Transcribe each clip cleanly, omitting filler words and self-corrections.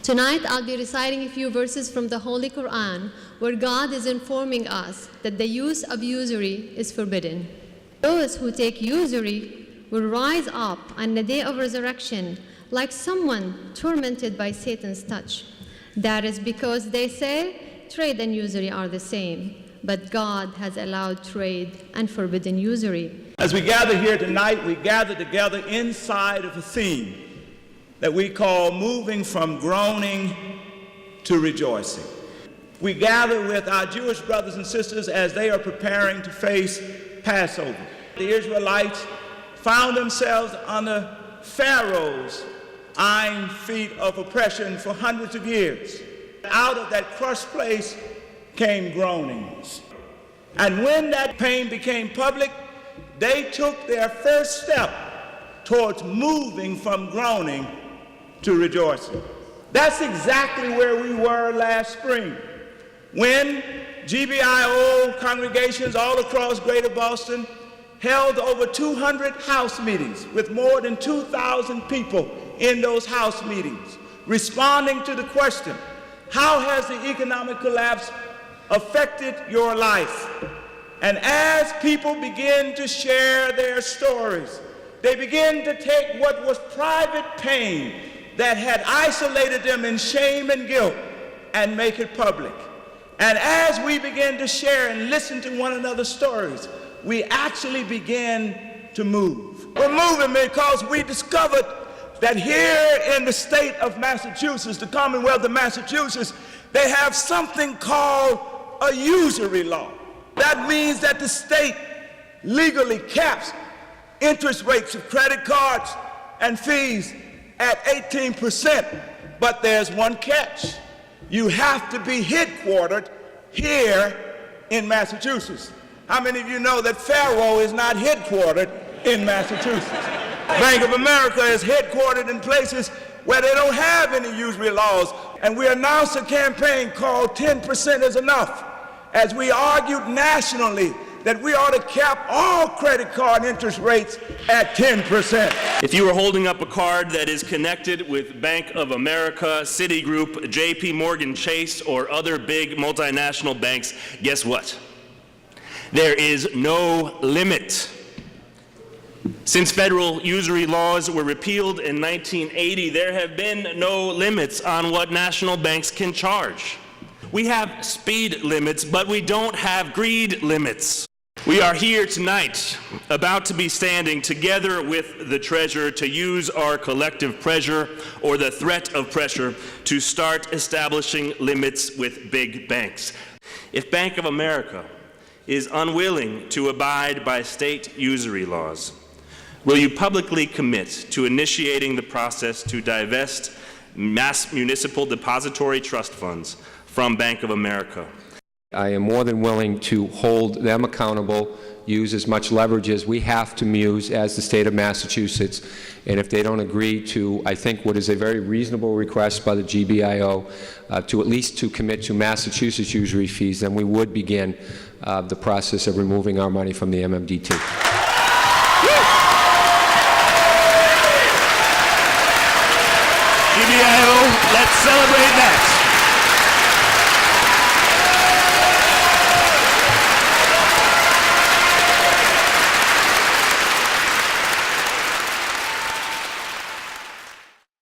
Tonight, I'll be reciting a few verses from the Holy Quran where God is informing us that the use of usury is forbidden. Those who take usury will rise up on the day of resurrection like someone tormented by Satan's touch. That is because they say trade and usury are the same, but God has allowed trade and forbidden usury. As we gather here tonight, we gather together inside of a theme that we call moving from groaning to rejoicing. We gather with our Jewish brothers and sisters as they are preparing to face Passover. The Israelites found themselves under Pharaoh's iron feet of oppression for hundreds of years. Out of that crushed place came groanings. And when that pain became public, they took their first step towards moving from groaning to rejoicing. That's exactly where we were last spring, when GBIO congregations all across Greater Boston held over 200 house meetings with more than 2,000 people in those house meetings, responding to the question, how has the economic collapse affected your life? And as people begin to share their stories, they begin to take what was private pain that had isolated them in shame and guilt and make it public. And as we begin to share and listen to one another's stories, we actually begin to move. We're moving because we discovered that here in the state of Massachusetts, the Commonwealth of Massachusetts, they have something called a usury law. That means that the state legally caps interest rates of credit cards and fees at 18%. But there's one catch. You have to be headquartered here in Massachusetts. How many of you know that Faro is not headquartered in Massachusetts? Bank of America is headquartered in places where they don't have any usury laws. And we announced a campaign called 10% is enough, as we argued nationally that we ought to cap all credit card interest rates at 10%. If you are holding up a card that is connected with Bank of America, Citigroup, JP Morgan Chase, or other big multinational banks, guess what? There is no limit. Since federal usury laws were repealed in 1980, there have been no limits on what national banks can charge. We have speed limits, but we don't have greed limits. We are here tonight, about to be standing together with the treasurer to use our collective pressure or the threat of pressure to start establishing limits with big banks. If Bank of America is unwilling to abide by state usury laws, will you publicly commit to initiating the process to divest mass municipal depository trust funds from Bank of America? I am more than willing to hold them accountable, use as much leverage as we have to use as the state of Massachusetts, and if they don't agree to, I think, what is a very reasonable request by the GBIO to at least to commit to Massachusetts usury fees, then we would begin the process of removing our money from the MMDT. GBIO, let's celebrate that.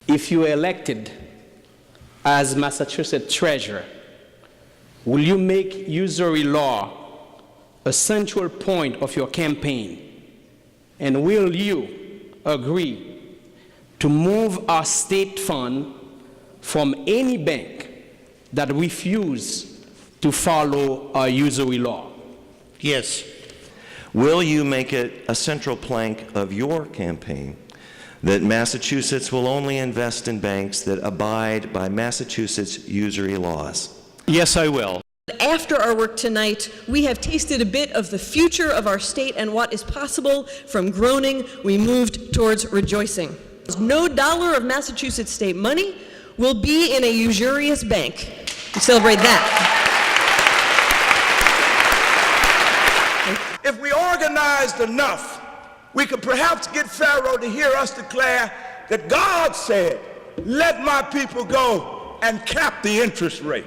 If you are elected as Massachusetts Treasurer, will you make usury law a central point of your campaign? And will you agree to move our state fund from any bank that refuse to follow our usury law? Yes. Will you make it a central plank of your campaign that Massachusetts will only invest in banks that abide by Massachusetts usury laws? Yes, I will. After our work tonight, we have tasted a bit of the future of our state and what is possible. From groaning, we moved towards rejoicing. No dollar of Massachusetts state money will be in a usurious bank. We celebrate that. If we organized enough, we could perhaps get Pharaoh to hear us declare that God said, "Let my people go, and cap the interest rate.